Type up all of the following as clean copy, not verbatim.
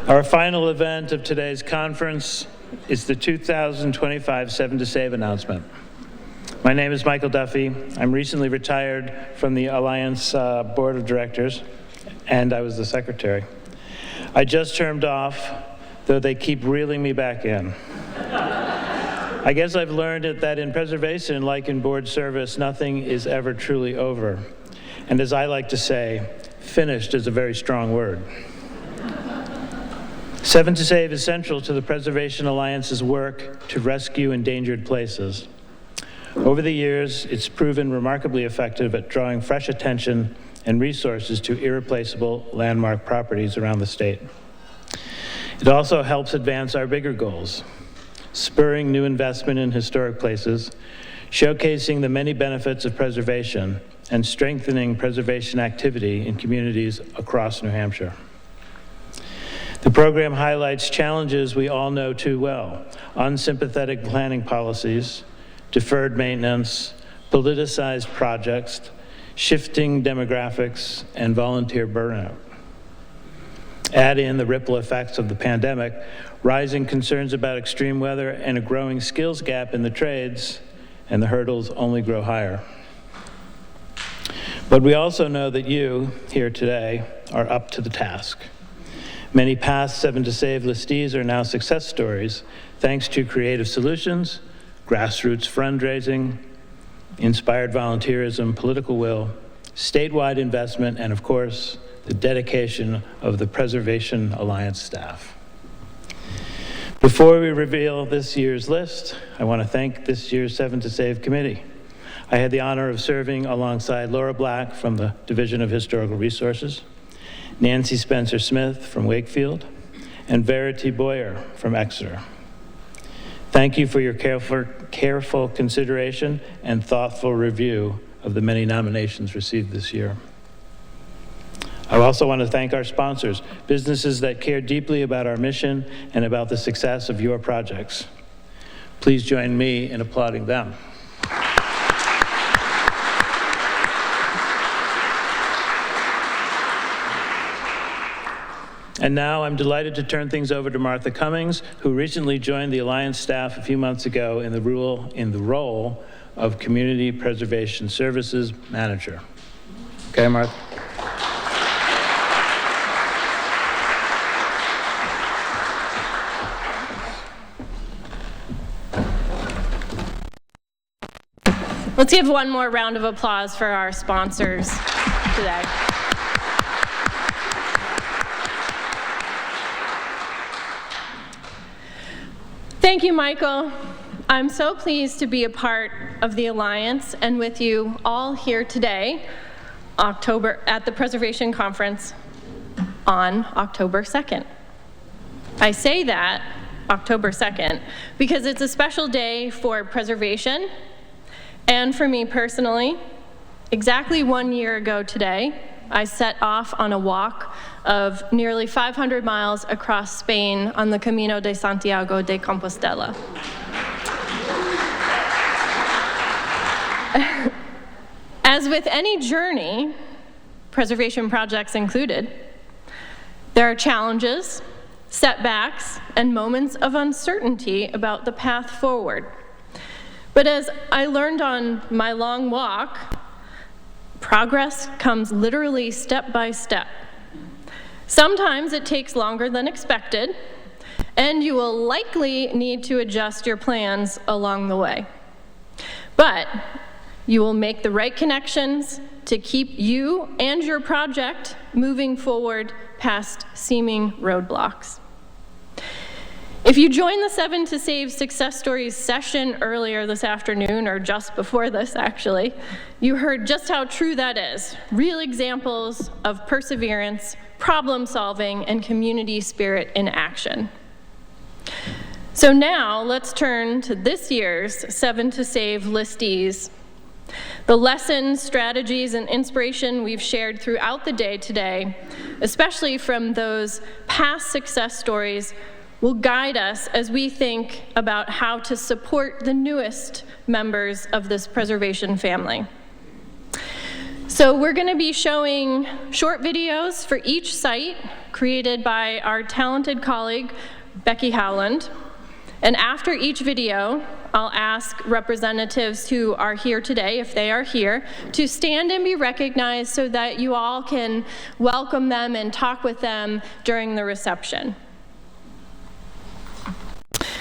Our final event of today's conference is the 2025 7 to Save announcement. My name is Michael Duffy. I'm recently retired from the Alliance Board of Directors, and I was the secretary. I just termed off, though they keep reeling me back in. I guess I've learned that in preservation, like in board service, nothing is ever truly over. And as I like to say, finished is a very strong word. 7 to Save is central to the Preservation Alliance's work to rescue endangered places. Over the years, it's proven remarkably effective at drawing fresh attention and resources to irreplaceable landmark properties around the state. It also helps advance our bigger goals, spurring new investment in historic places, showcasing the many benefits of preservation, and strengthening preservation activity in communities across New Hampshire. The program highlights challenges we all know too well: unsympathetic planning policies, deferred maintenance, politicized projects, shifting demographics, and volunteer burnout. Add in the ripple effects of the pandemic, rising concerns about extreme weather, and a growing skills gap in the trades, and the hurdles only grow higher. But we also know that you, here today, are up to the task. Many past 7 to Save listees are now success stories, thanks to creative solutions, grassroots fundraising, inspired volunteerism, political will, statewide investment, and of course, the dedication of the Preservation Alliance staff. Before we reveal this year's list, I want to thank this year's 7 to Save committee. I had the honor of serving alongside Laura Black from the Division of Historical Resources, Nancy Spencer-Smith from Wakefield, and Verity Boyer from Exeter. Thank you for your careful consideration and thoughtful review of the many nominations received this year. I also want to thank our sponsors, businesses that care deeply about our mission and about the success of your projects. Please join me in applauding them. And now I'm delighted to turn things over to Martha Cummings, who recently joined the Alliance staff a few months ago in the role of Community Preservation Services Manager. Okay, Martha. Let's give one more round of applause for our sponsors today. Thank you, Michael. I'm so pleased to be a part of the Alliance and with you all here today, at the Preservation Conference on October 2nd. I say that, October 2nd, because it's a special day for preservation, and for me personally. Exactly 1 year ago today, I set off on a walk of nearly 500 miles across Spain on the Camino de Santiago de Compostela. As with any journey, preservation projects included, there are challenges, setbacks, and moments of uncertainty about the path forward. But as I learned on my long walk, progress comes literally step by step. Sometimes it takes longer than expected, and you will likely need to adjust your plans along the way. But you will make the right connections to keep you and your project moving forward past seeming roadblocks. If you joined the 7 to Save Success Stories session earlier this afternoon, or just before this actually, you heard just how true that is. Real examples of perseverance, problem solving, and community spirit in action. So now let's turn to this year's 7 to Save listees. The lessons, strategies, and inspiration we've shared throughout the day today, especially from those past success stories, will guide us as we think about how to support the newest members of this preservation family. So we're going to be showing short videos for each site, created by our talented colleague, Becky Howland. And after each video, I'll ask representatives who are here today, if they are here, to stand and be recognized so that you all can welcome them and talk with them during the reception.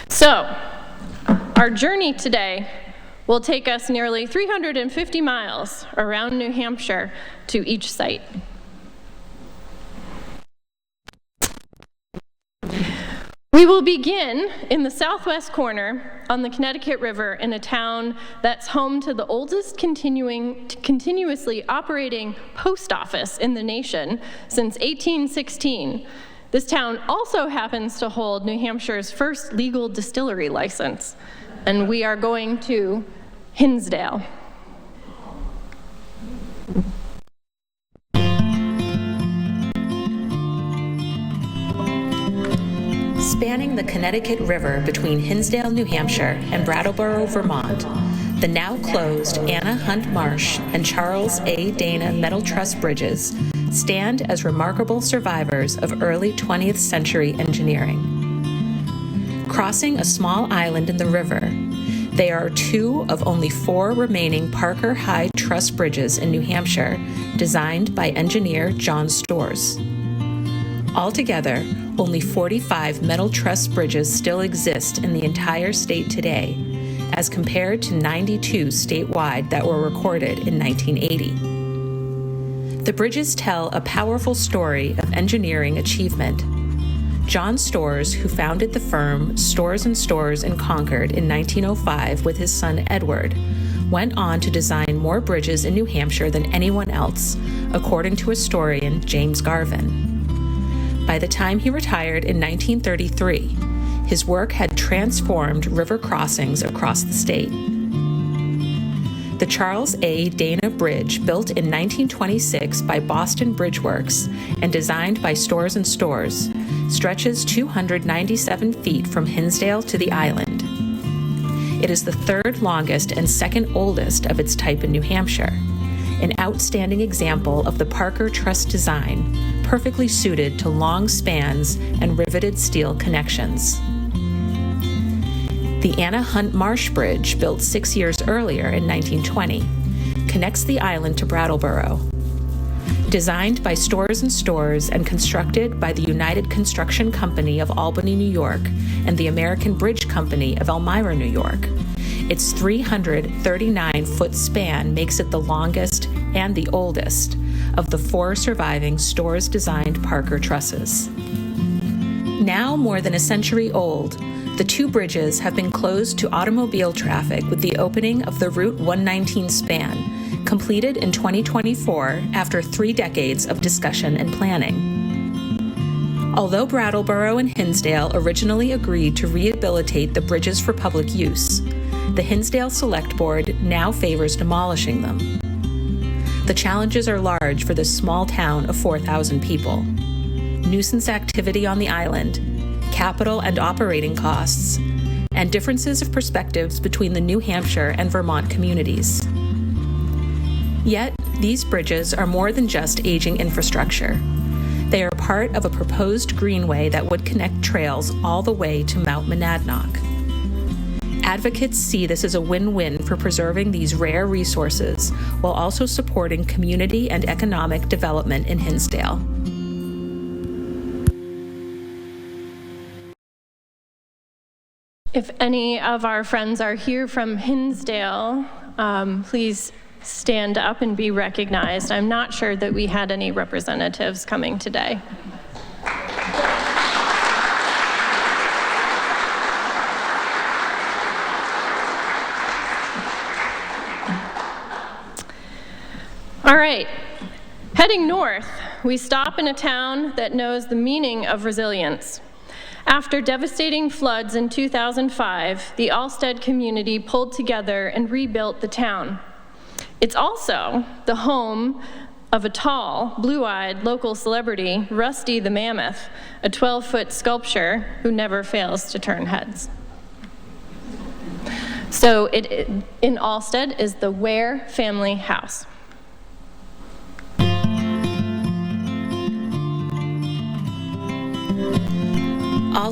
So, our journey today will take us nearly 350 miles around New Hampshire to each site. We will begin in the southwest corner on the Connecticut River in a town that's home to the oldest continuously operating post office in the nation since 1816. This town also happens to hold New Hampshire's first legal distillery license, and we are going to Hinsdale. Spanning the Connecticut River between Hinsdale, New Hampshire, and Brattleboro, Vermont, the now closed Anna Hunt Marsh and Charles A. Dana Metal Truss bridges stand as remarkable survivors of early 20th century engineering. Crossing a small island in the river, they are two of only 4 remaining Parker High Truss bridges in New Hampshire, designed by engineer John Storrs. Altogether, only 45 metal truss bridges still exist in the entire state today, as compared to 92 statewide that were recorded in 1980. The bridges tell a powerful story of engineering achievement. John Storrs, who founded the firm Storrs & Storrs in Concord in 1905 with his son Edward, went on to design more bridges in New Hampshire than anyone else, according to historian James Garvin. By the time he retired in 1933, his work had transformed river crossings across the state. The Charles A. Dana Bridge, built in 1926 by Boston Bridge Works and designed by Storrs & Storrs, stretches 297 feet from Hinsdale to the island. It is the 3rd longest and 2nd oldest of its type in New Hampshire, an outstanding example of the Parker Truss design, perfectly suited to long spans and riveted steel connections. The Anna Hunt Marsh Bridge, built 6 years earlier in 1920, connects the island to Brattleboro. Designed by Storrs & Storrs and constructed by the United Construction Company of Albany, New York, and the American Bridge Company of Elmira, New York, its 339-foot span makes it the longest and the oldest of the 4 surviving Storrs-designed Parker trusses. Now more than a century old, the 2 bridges have been closed to automobile traffic with the opening of the Route 119 span, completed in 2024 after 3 decades of discussion and planning. Although Brattleboro and Hinsdale originally agreed to rehabilitate the bridges for public use, the Hinsdale Select Board now favors demolishing them. The challenges are large for this small town of 4,000 people. Nuisance activity on the island, capital and operating costs, and differences of perspectives between the New Hampshire and Vermont communities. Yet, these bridges are more than just aging infrastructure. They are part of a proposed greenway that would connect trails all the way to Mount Monadnock. Advocates see this as a win-win for preserving these rare resources while also supporting community and economic development in Hinsdale. If any of our friends are here from Hinsdale, please stand up and be recognized. I'm not sure that we had any representatives coming today. All right, heading north, we stop in a town that knows the meaning of resilience. After devastating floods in 2005, the Alstead community pulled together and rebuilt the town. It's also the home of a tall, blue-eyed local celebrity, Rusty the Mammoth, a 12-foot sculpture who never fails to turn heads. So in Alstead is the Ware family house.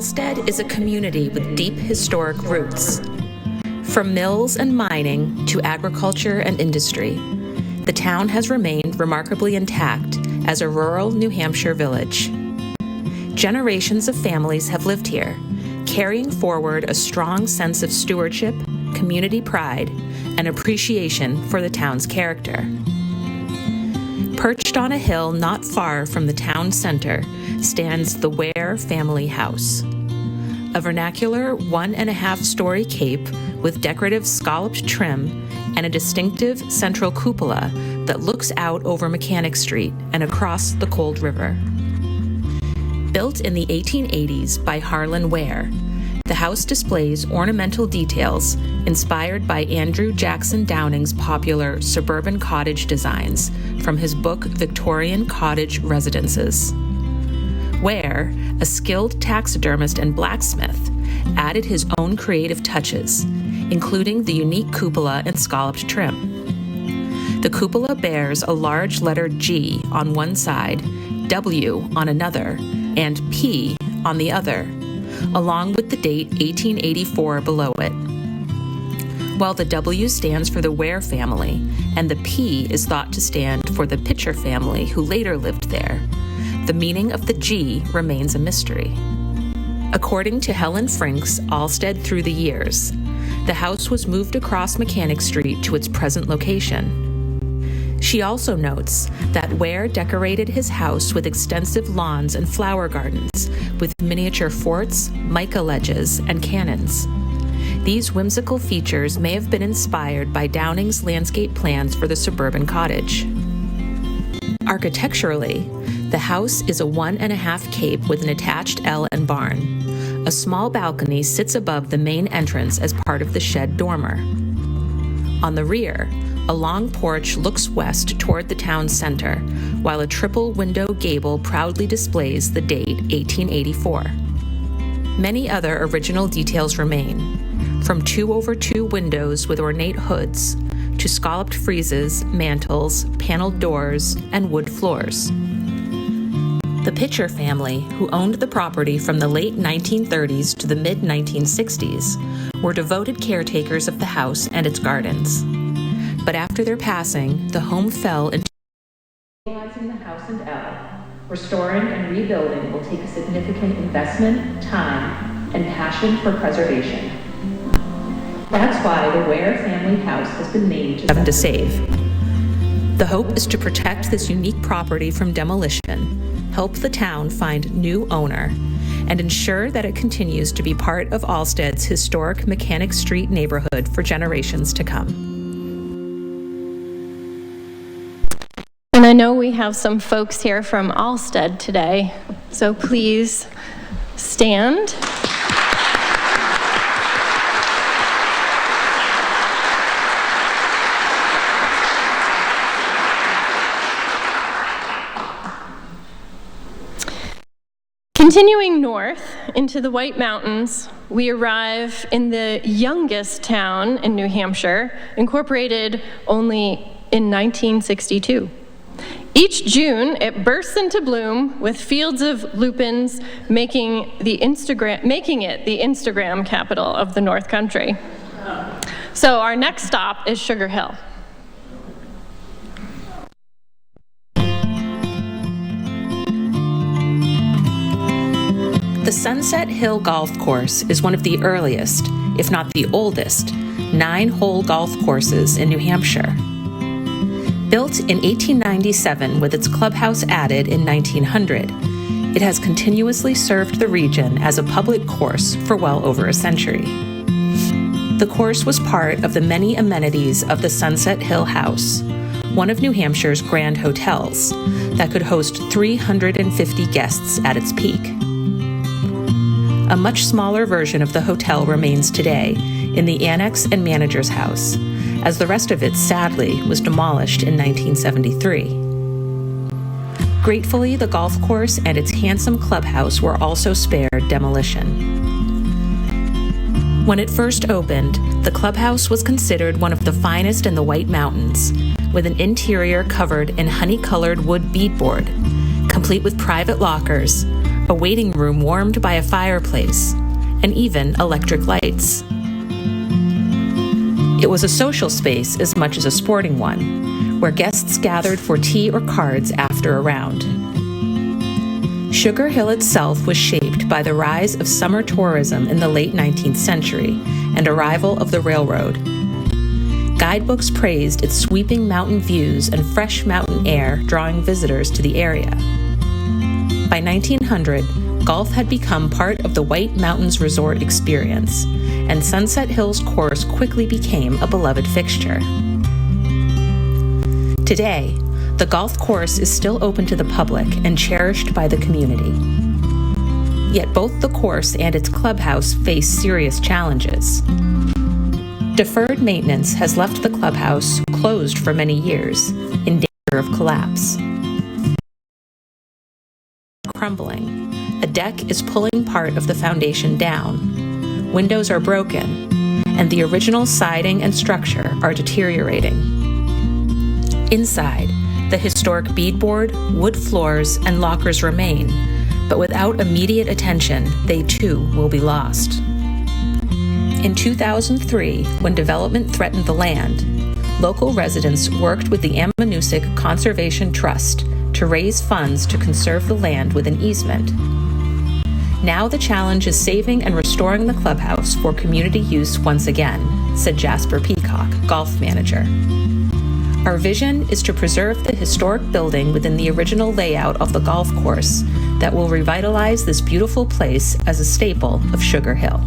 Alstead is a community with deep historic roots. From mills and mining to agriculture and industry, the town has remained remarkably intact as a rural New Hampshire village. Generations of families have lived here, carrying forward a strong sense of stewardship, community pride, and appreciation for the town's character. Perched on a hill not far from the town center stands the Ware family house, a vernacular 1.5-story cape with decorative scalloped trim and a distinctive central cupola that looks out over Mechanic Street and across the Cold River. Built in the 1880s by Harlan Ware, the house displays ornamental details inspired by Andrew Jackson Downing's popular suburban cottage designs from his book Victorian Cottage Residences. Ware, a skilled taxidermist and blacksmith, added his own creative touches, including the unique cupola and scalloped trim. The cupola bears a large letter G on one side, W on another, and P on the other, along with the date 1884 below it. While the W stands for the Ware family, and the P is thought to stand for the Pitcher family who later lived there, the meaning of the G remains a mystery. According to Helen Frink's Alstead Through the Years, the house was moved across Mechanic Street to its present location. She also notes that Ware decorated his house with extensive lawns and flower gardens, with miniature forts, mica ledges, and cannons. These whimsical features may have been inspired by Downing's landscape plans for the suburban cottage. Architecturally, the house is a 1.5 cape with an attached L and barn. A small balcony sits above the main entrance as part of the shed dormer. On the rear, a long porch looks west toward the town center, while a triple window gable proudly displays the date 1884. Many other original details remain, from 2-over-2 windows with ornate hoods to scalloped friezes, mantels, paneled doors, and wood floors. The Pitcher family, who owned the property from the late 1930s to the mid-1960s, were devoted caretakers of the house and its gardens. But after their passing, the home fell into stabilizing the house and L. Restoring and rebuilding will take a significant investment, time, and passion for preservation. That's why the Ware family house has been named Seven to Save. The hope is to protect this unique property from demolition, help the town find new owner, and ensure that it continues to be part of Alstead's historic Mechanic Street neighborhood for generations to come. And I know we have some folks here from Alstead today, so please stand. Continuing north into the White Mountains, we arrive in the youngest town in New Hampshire, incorporated only in 1962. Each June, it bursts into bloom with fields of lupins, making it the Instagram capital of the North Country. So our next stop is Sugar Hill. The Sunset Hill Golf Course is one of the earliest, if not the oldest, 9-hole golf courses in New Hampshire. Built in 1897 with its clubhouse added in 1900, it has continuously served the region as a public course for well over a century. The course was part of the many amenities of the Sunset Hill House, one of New Hampshire's grand hotels that could host 350 guests at its peak. A much smaller version of the hotel remains today in the Annex and Manager's House, as the rest of it, sadly, was demolished in 1973. Gratefully, the golf course and its handsome clubhouse were also spared demolition. When it first opened, the clubhouse was considered one of the finest in the White Mountains, with an interior covered in honey-colored wood beadboard, complete with private lockers, a waiting room warmed by a fireplace, and even electric lights. It was a social space as much as a sporting one, where guests gathered for tea or cards after a round. Sugar Hill itself was shaped by the rise of summer tourism in the late 19th century and arrival of the railroad. Guidebooks praised its sweeping mountain views and fresh mountain air, drawing visitors to the area. By 1900, golf had become part of the White Mountains resort experience, and Sunset Hills course quickly became a beloved fixture. Today, the golf course is still open to the public and cherished by the community. Yet both the course and its clubhouse face serious challenges. Deferred maintenance has left the clubhouse closed for many years, in danger of collapse. Crumbling. A deck is pulling part of the foundation down. Windows are broken, and the original siding and structure are deteriorating. Inside, the historic beadboard, wood floors, and lockers remain, but without immediate attention, they too will be lost. In 2003, when development threatened the land, local residents worked with the Ammonoosuc Conservation Trust to raise funds to conserve the land with an easement. Now the challenge is saving and restoring the clubhouse for community use once again, said Jasper Peacock, golf manager. Our vision is to preserve the historic building within the original layout of the golf course that will revitalize this beautiful place as a staple of Sugar Hill.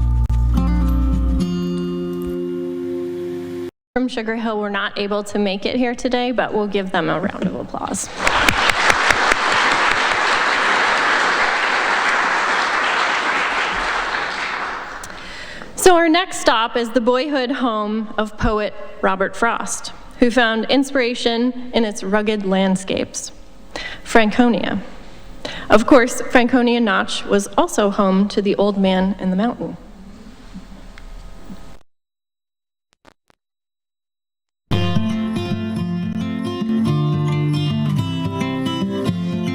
From Sugar Hill were not able to make it here today, but we'll give them a round of applause. So our next stop is the boyhood home of poet Robert Frost, who found inspiration in its rugged landscapes, Franconia. Of course, Franconia Notch was also home to the Old Man in the Mountain.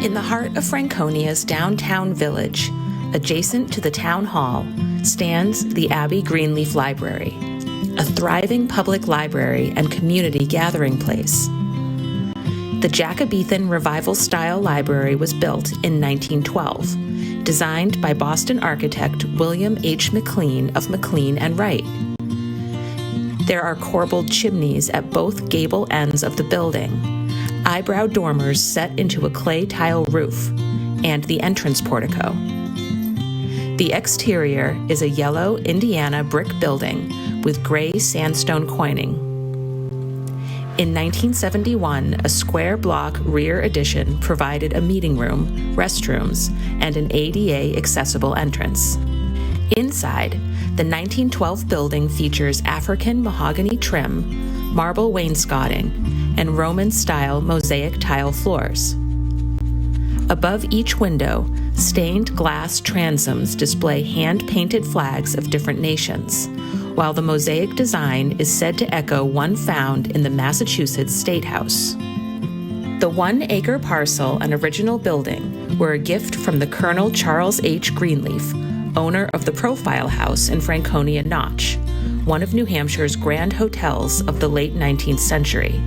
In the heart of Franconia's downtown village, adjacent to the town hall, stands the Abbey Greenleaf Library, a thriving public library and community gathering place. The Jacobean Revival-style library was built in 1912, designed by Boston architect William H. McLean of McLean and Wright. There are corbelled chimneys at both gable ends of the building, eyebrow dormers set into a clay tile roof, and the entrance portico. The exterior is a yellow Indiana brick building with gray sandstone coining. In 1971, a square block rear addition provided a meeting room, restrooms, and an ADA accessible entrance. Inside, the 1912 building features African mahogany trim, marble wainscoting, and Roman-style mosaic tile floors. Above each window, stained glass transoms display hand-painted flags of different nations, while the mosaic design is said to echo one found in the Massachusetts State House. The 1-acre parcel and original building were a gift from the Colonel Charles H. Greenleaf, owner of the Profile House in Franconia Notch, one of New Hampshire's grand hotels of the late 19th century.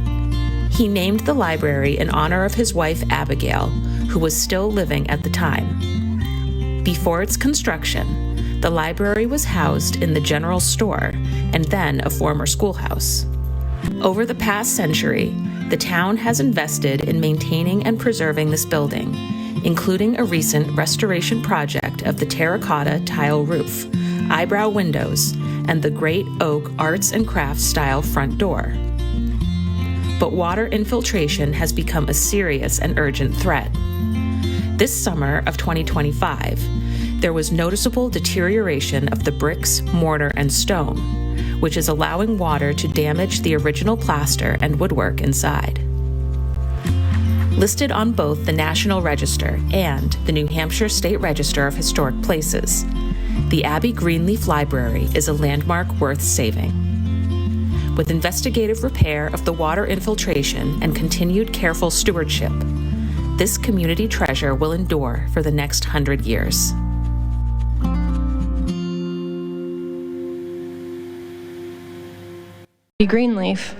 He named the library in honor of his wife Abigail, who was still living at the time. Before its construction, the library was housed in the general store and then a former schoolhouse. Over the past century, the town has invested in maintaining and preserving this building, including a recent restoration project of the terracotta tile roof, eyebrow windows, and the great oak arts and crafts style front door. But water infiltration has become a serious and urgent threat. This summer of 2025, there was noticeable deterioration of the bricks, mortar, and stone, which is allowing water to damage the original plaster and woodwork inside. Listed on both the National Register and the New Hampshire State Register of Historic Places, the Abbey Greenleaf Library is a landmark worth saving. With investigative repair of the water infiltration and continued careful stewardship, this community treasure will endure for the next 100 years. Greenleaf.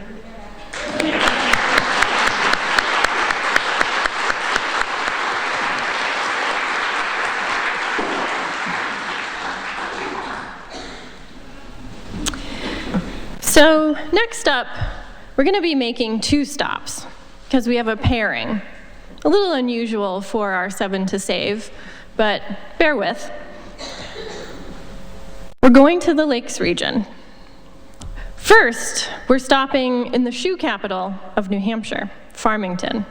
So next up, we're going to be making 2 stops because we have a pairing. A little unusual for our 7 to Save, but bear with. We're going to the Lakes region. First, we're stopping in the shoe capital of New Hampshire, Farmington,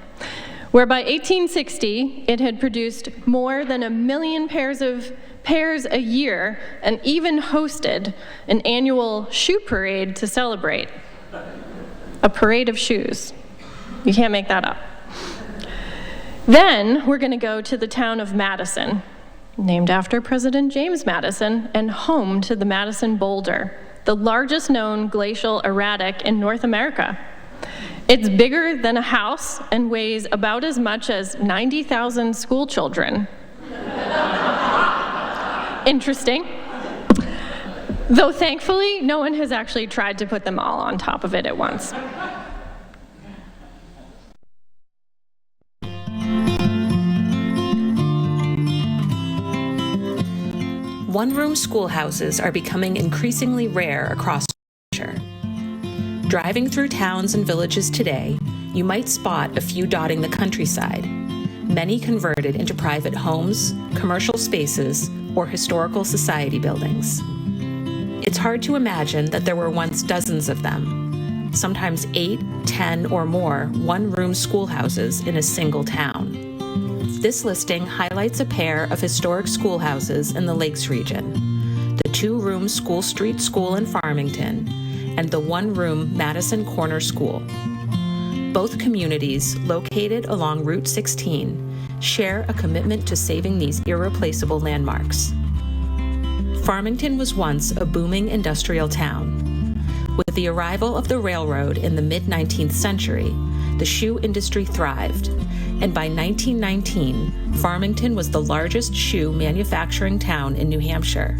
where by 1860, it had produced more than 1 million pairs a year and even hosted an annual shoe parade to celebrate. A parade of shoes. You can't make that up. Then we're going to go to the town of Madison, named after President James Madison and home to the Madison Boulder, the largest known glacial erratic in North America. It's bigger than a house and weighs about as much as 90,000 school children. Interesting. Though thankfully, no one has actually tried to put them all on top of it at once. One-room schoolhouses are becoming increasingly rare across New Hampshire. Driving through towns and villages today, you might spot a few dotting the countryside, many converted into private homes, commercial spaces, or historical society buildings. It's hard to imagine that there were once dozens of them, sometimes 8, 10, or more one-room schoolhouses in a single town. This listing highlights a pair of historic schoolhouses in the Lakes region, the 2-room School Street School in Farmington and the 1-room Madison Corner School. Both communities, located along Route 16, share a commitment to saving these irreplaceable landmarks. Farmington was once a booming industrial town. With the arrival of the railroad in the mid-19th century, the shoe industry thrived, and by 1919, Farmington was the largest shoe manufacturing town in New Hampshire.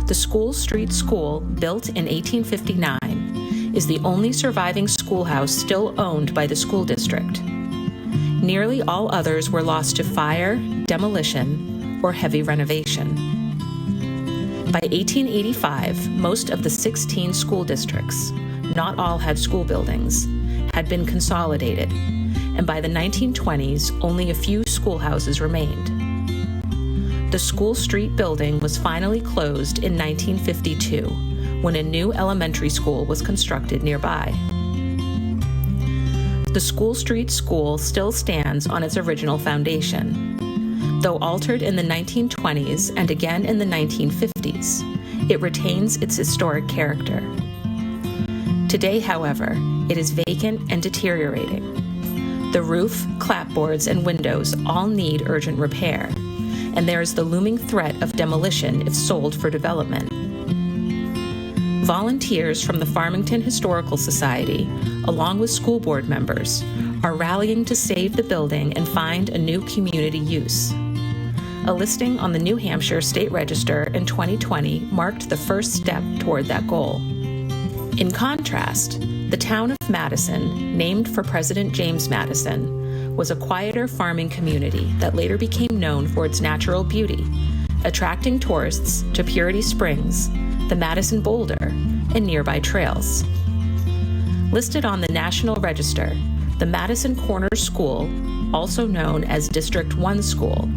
The School Street School, built in 1859, is the only surviving schoolhouse still owned by the school district. Nearly all others were lost to fire, demolition, or heavy renovation. By 1885, most of the 16 school districts, not all had school buildings, had been consolidated, and by the 1920s, only a few schoolhouses remained. The School Street building was finally closed in 1952, when a new elementary school was constructed nearby. The School Street School still stands on its original foundation. Though altered in the 1920s and again in the 1950s, it retains its historic character. Today, however, it is vacant and deteriorating. The roof, clapboards, and windows all need urgent repair, and there is the looming threat of demolition if sold for development. Volunteers from the Farmington Historical Society, along with school board members, are rallying to save the building and find a new community use. A listing on the New Hampshire State Register in 2020 marked the first step toward that goal. In contrast, the town of Madison, named for President James Madison, was a quieter farming community that later became known for its natural beauty, attracting tourists to Purity Springs, the Madison Boulder, and nearby trails. Listed on the National Register, the Madison Corner School, also known as District 1 School,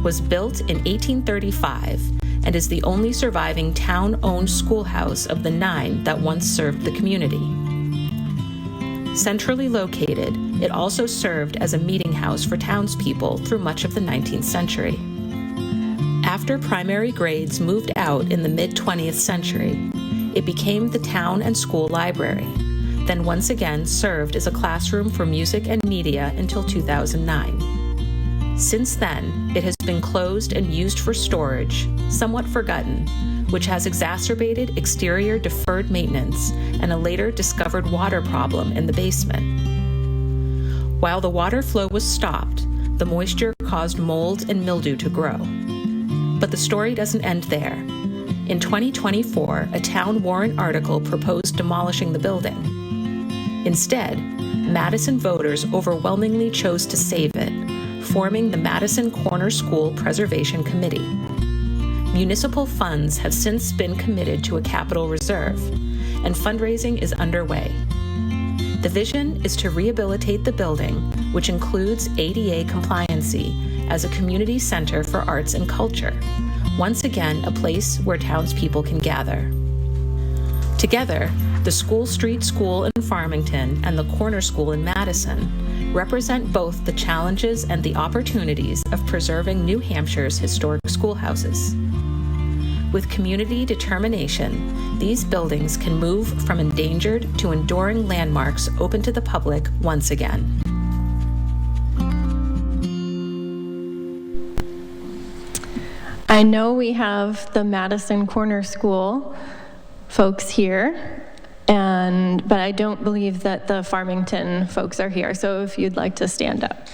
was built in 1835 and is the only surviving town-owned schoolhouse of the 9 that once served the community. Centrally located, it also served as a meeting house for townspeople through much of the 19th century. After primary grades moved out in the mid-20th century, it became the town and school library, then once again served as a classroom for music and media until 2009. Since then, it has been closed and used for storage, somewhat forgotten, which has exacerbated exterior deferred maintenance and a later discovered water problem in the basement. While the water flow was stopped, the moisture caused mold and mildew to grow. But the story doesn't end there. In 2024, a town warrant article proposed demolishing the building. Instead, Madison voters overwhelmingly chose to save it, forming the Madison Corner School Preservation Committee. Municipal funds have since been committed to a capital reserve, and fundraising is underway. The vision is to rehabilitate the building, which includes ADA compliancy, as a community center for arts and culture, once again a place where townspeople can gather. Together, the School Street School in Farmington and the Corner School in Madison represent both the challenges and the opportunities of preserving New Hampshire's historic schoolhouses. With community determination, these buildings can move from endangered to enduring landmarks open to the public once again. I know we have the Madison Corner School folks here, but I don't believe that the Farmington folks are here, so if you'd like to stand up.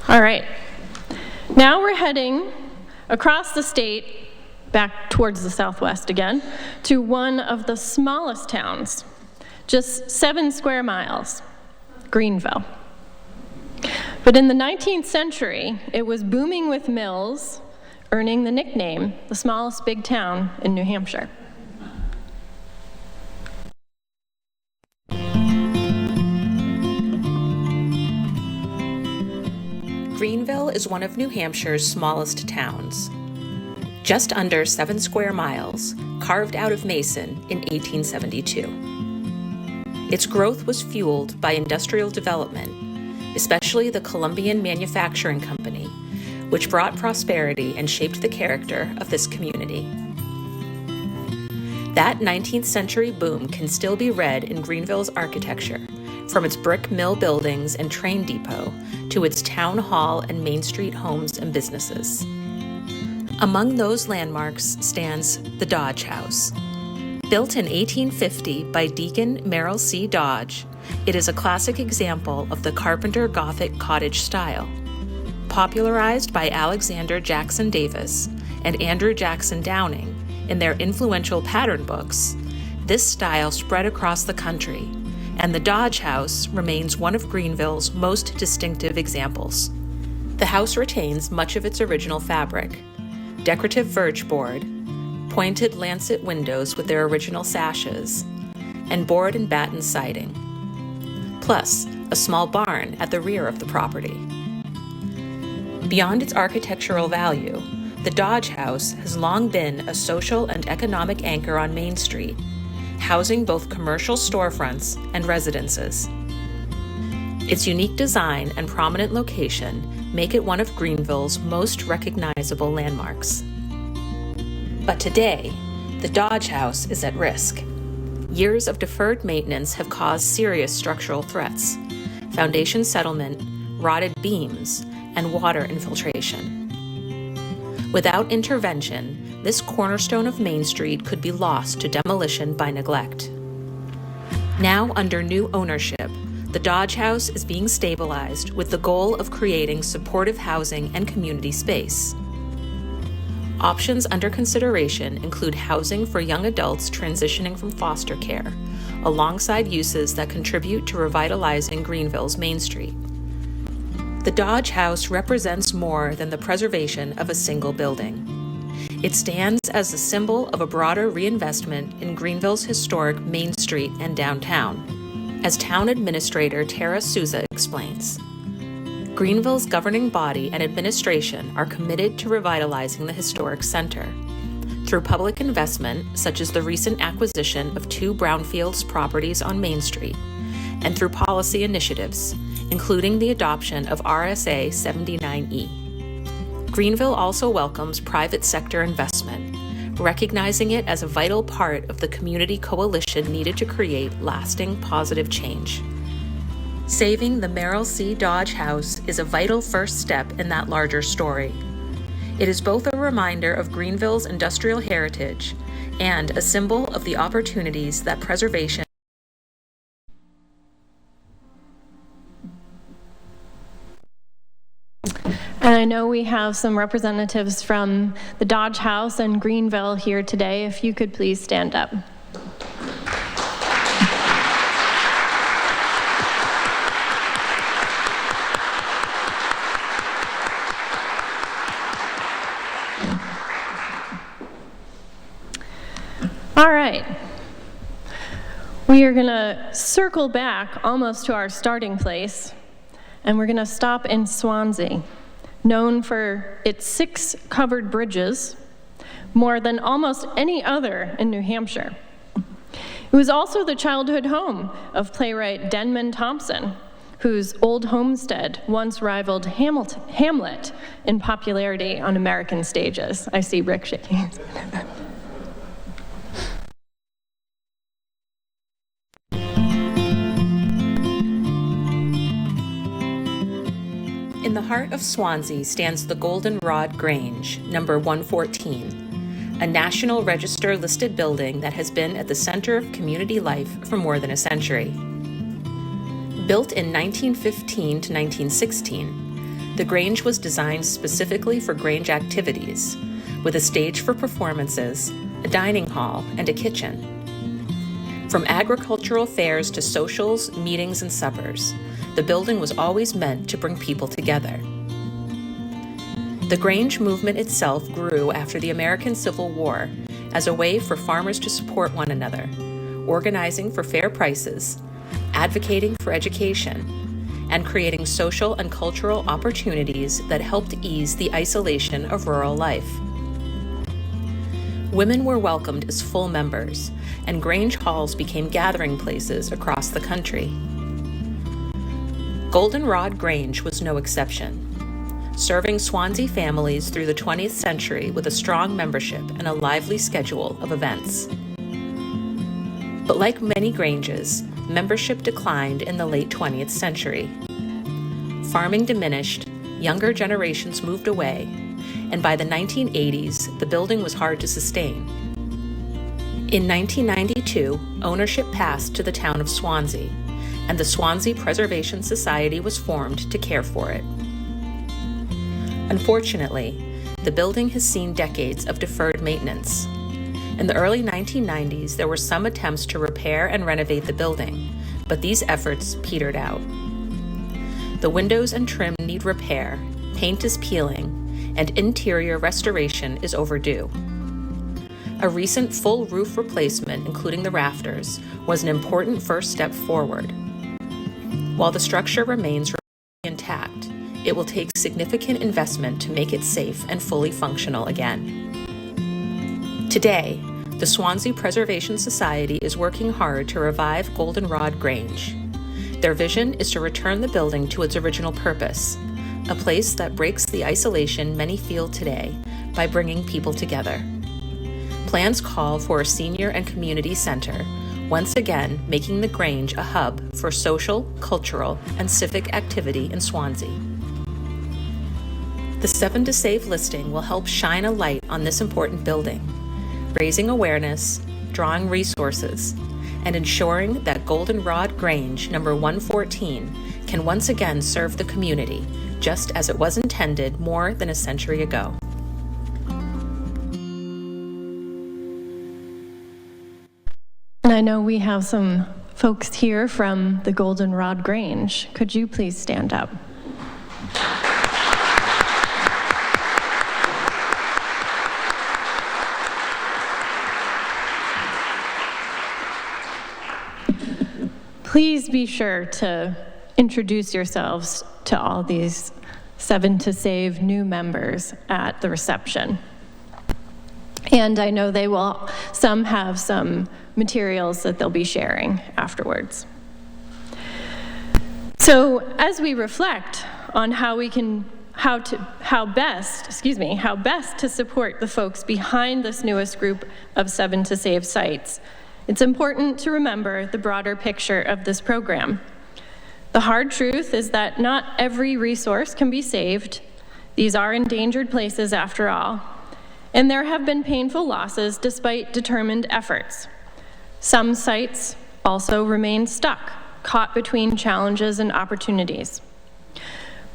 All right, now we're heading across the state, back towards the southwest again, to one of the smallest towns, just 7 square miles, Greenville. But in the 19th century, it was booming with mills, earning the nickname, the smallest big town in New Hampshire. Greenville is one of New Hampshire's smallest towns. Just under 7 square miles, carved out of mason in 1872. Its growth was fueled by industrial development, especially the Columbian Manufacturing Company, which brought prosperity and shaped the character of this community. That 19th century boom can still be read in Greenville's architecture, from its brick mill buildings and train depot to its town hall and Main Street homes and businesses. Among those landmarks stands the Dodge House. Built in 1850 by Deacon Merrill C. Dodge, it is a classic example of the Carpenter Gothic cottage style. Popularized by Alexander Jackson Davis and Andrew Jackson Downing in their influential pattern books, this style spread across the country, and the Dodge House remains one of Greenville's most distinctive examples. The house retains much of its original fabric: decorative verge board, pointed lancet windows with their original sashes, and board and batten siding, plus a small barn at the rear of the property. Beyond its architectural value, the Dodge House has long been a social and economic anchor on Main Street, housing both commercial storefronts and residences. Its unique design and prominent location make it one of Greenville's most recognizable landmarks. But today, the Dodge House is at risk. Years of deferred maintenance have caused serious structural threats: foundation settlement, rotted beams, and water infiltration. Without intervention, this cornerstone of Main Street could be lost to demolition by neglect. Now under new ownership, the Dodge House is being stabilized with the goal of creating supportive housing and community space. Options under consideration include housing for young adults transitioning from foster care, alongside uses that contribute to revitalizing Greenville's Main Street. The Dodge House represents more than the preservation of a single building. It stands as a symbol of a broader reinvestment in Greenville's historic Main Street and downtown. As Town Administrator Tara Souza explains, Greenville's governing body and administration are committed to revitalizing the historic center. Through public investment, such as the recent acquisition of 2 brownfields properties on Main Street, and through policy initiatives, including the adoption of RSA 79E. Greenville also welcomes private sector investment, recognizing it as a vital part of the community coalition needed to create lasting positive change. Saving the Merrill C. Dodge House is a vital first step in that larger story. It is both a reminder of Greenville's industrial heritage and a symbol of the opportunities that preservation. And I know we have some representatives from the Dodge House and Greenville here today. If you could please stand up. All right. We are going to circle back almost to our starting place, and we're going to stop in Swansea, known for its 6 covered bridges, more than almost any other in New Hampshire. It was also the childhood home of playwright Denman Thompson, whose old homestead once rivaled Hamlet in popularity on American stages. I see Rick shaking his head. In the heart of Swansea stands the Goldenrod Grange, number 114, a National Register listed building that has been at the center of community life for more than a century. Built in 1915 to 1916, the Grange was designed specifically for Grange activities, with a stage for performances, a dining hall, and a kitchen. From agricultural fairs to socials, meetings, and suppers, the building was always meant to bring people together. The Grange movement itself grew after the American Civil War as a way for farmers to support one another, organizing for fair prices, advocating for education, and creating social and cultural opportunities that helped ease the isolation of rural life. Women were welcomed as full members, and Grange halls became gathering places across the country. Goldenrod Grange was no exception, serving Swansea families through the 20th century with a strong membership and a lively schedule of events. But like many Granges, membership declined in the late 20th century. Farming diminished, younger generations moved away, and by the 1980s, the building was hard to sustain. In 1992, ownership passed to the town of Swansea, and the Swansea Preservation Society was formed to care for it. Unfortunately, the building has seen decades of deferred maintenance. In the early 1990s, there were some attempts to repair and renovate the building, but these efforts petered out. The windows and trim need repair, paint is peeling, and interior restoration is overdue. A recent full roof replacement, including the rafters, was an important first step forward. While the structure remains intact, it will take significant investment to make it safe and fully functional again. Today, the Swansea Preservation Society is working hard to revive Goldenrod Grange. Their vision is to return the building to its original purpose, a place that breaks the isolation many feel today by bringing people together. Plans call for a senior and community center, once again making the Grange a hub for social, cultural, and civic activity in Swansea. The 7 to Save listing will help shine a light on this important building, raising awareness, drawing resources, and ensuring that Goldenrod Grange number 114 can once again serve the community, just as it was intended more than a century ago. And I know we have some folks here from the Goldenrod Grange. Could you please stand up? Please be sure to introduce yourselves to all these 7 to Save new members at the reception. And I know some have some materials that they'll be sharing afterwards. So as we reflect on how best to support the folks behind this newest group of 7 to Save sites, it's important to remember the broader picture of this program. The hard truth is that not every resource can be saved, These are endangered places after all, and there have been painful losses despite determined efforts. Some sites also remain stuck, caught between challenges and opportunities.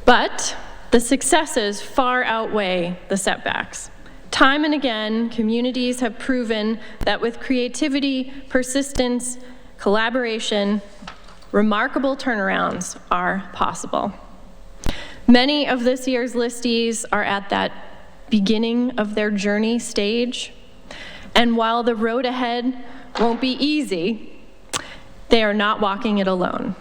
But the successes far outweigh the setbacks. Time and again, communities have proven that with creativity, persistence, collaboration, remarkable turnarounds are possible. Many of this year's listees are at that beginning of their journey stage, and while the road ahead won't be easy, they are not walking it alone.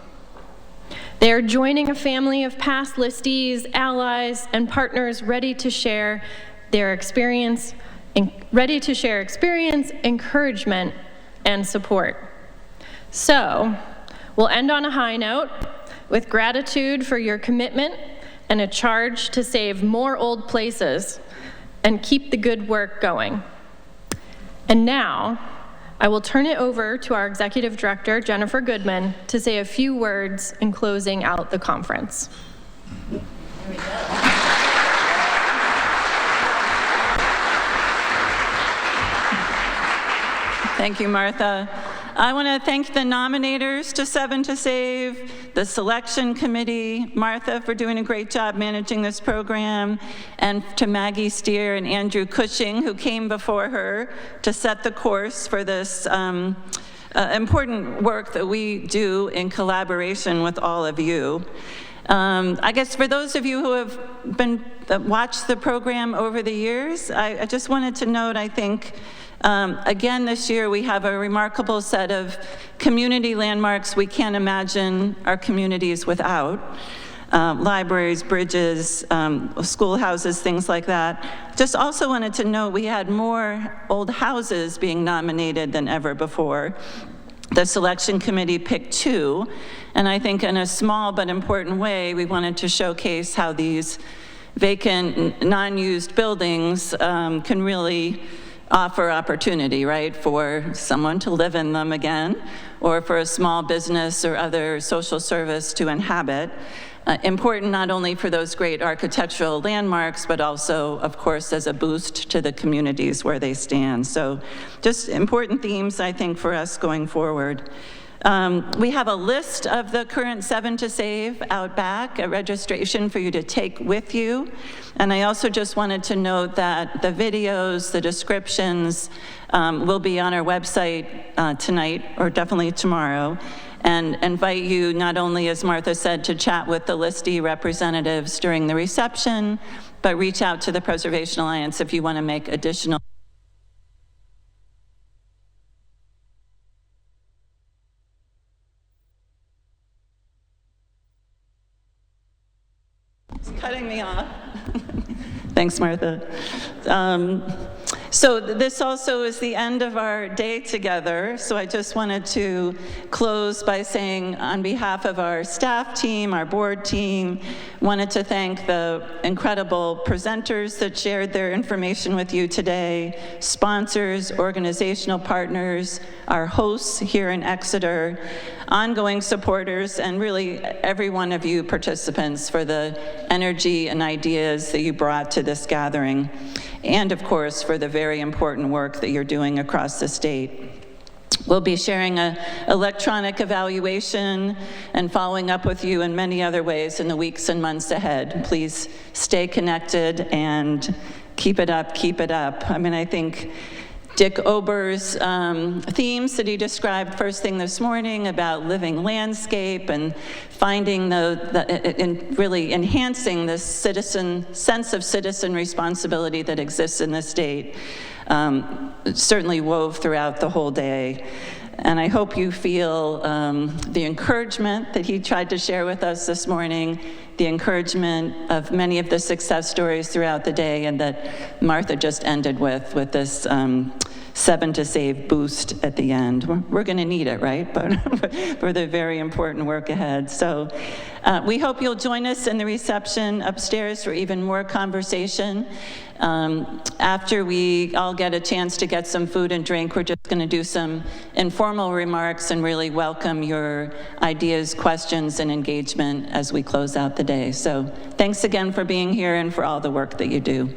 They are joining a family of past listees, allies, and partners ready to share their experience, encouragement, and support. So, we'll end on a high note with gratitude for your commitment and a charge to save more old places and keep the good work going. And now, I will turn it over to our Executive Director, Jennifer Goodman, to say a few words in closing out the conference. Here we go. Thank you, Martha. I want to thank the nominators to 7 to Save, the selection committee, Martha for doing a great job managing this program, and to Maggie Steer and Andrew Cushing, who came before her to set the course for this important work that we do in collaboration with all of you. I guess for those of you who have watched the program over the years, I just wanted to note, I think, again, this year we have a remarkable set of community landmarks we can't imagine our communities without. Libraries, bridges, schoolhouses, things like that. Just also wanted to note we had more old houses being nominated than ever before. The selection committee picked 2, and I think in a small but important way, we wanted to showcase how these vacant, non-used buildings can really offer opportunity, right, for someone to live in them again, or for a small business or other social service to inhabit. Important not only for those great architectural landmarks, but also, of course, as a boost to the communities where they stand. So just important themes, I think, for us going forward. We have a list of the current 7 to Save out back, a registration for you to take with you. And I also just wanted to note that the videos, the descriptions will be on our website tonight, or definitely tomorrow, and invite you not only, as Martha said, to chat with the listee representatives during the reception, but reach out to the Preservation Alliance if you want to make additional cutting me off. Thanks, Martha. So this also is the end of our day together. So I just wanted to close by saying, on behalf of our staff team, our board team, wanted to thank the incredible presenters that shared their information with you today, sponsors, organizational partners, our hosts here in Exeter, ongoing supporters, and really every one of you participants for the energy and ideas that you brought to this gathering, and of course for the very important work that you're doing across the state. We'll be sharing an electronic evaluation and following up with you in many other ways in the weeks and months ahead. Please stay connected and keep it up, keep it up. I mean, I think Dick Ober's themes that he described first thing this morning about living landscape and finding and really enhancing this sense of citizen responsibility that exists in the state certainly wove throughout the whole day. And I hope you feel the encouragement that he tried to share with us this morning, the encouragement of many of the success stories throughout the day, and that Martha just ended with this 7 to Save boost at the end. We're going to need it, right? But for the very important work ahead. So We hope you'll join us in the reception upstairs for even more conversation. After we all get a chance to get some food and drink, we're just going to do some informal remarks and really welcome your ideas, questions, and engagement as we close out the day. So thanks again for being here and for all the work that you do.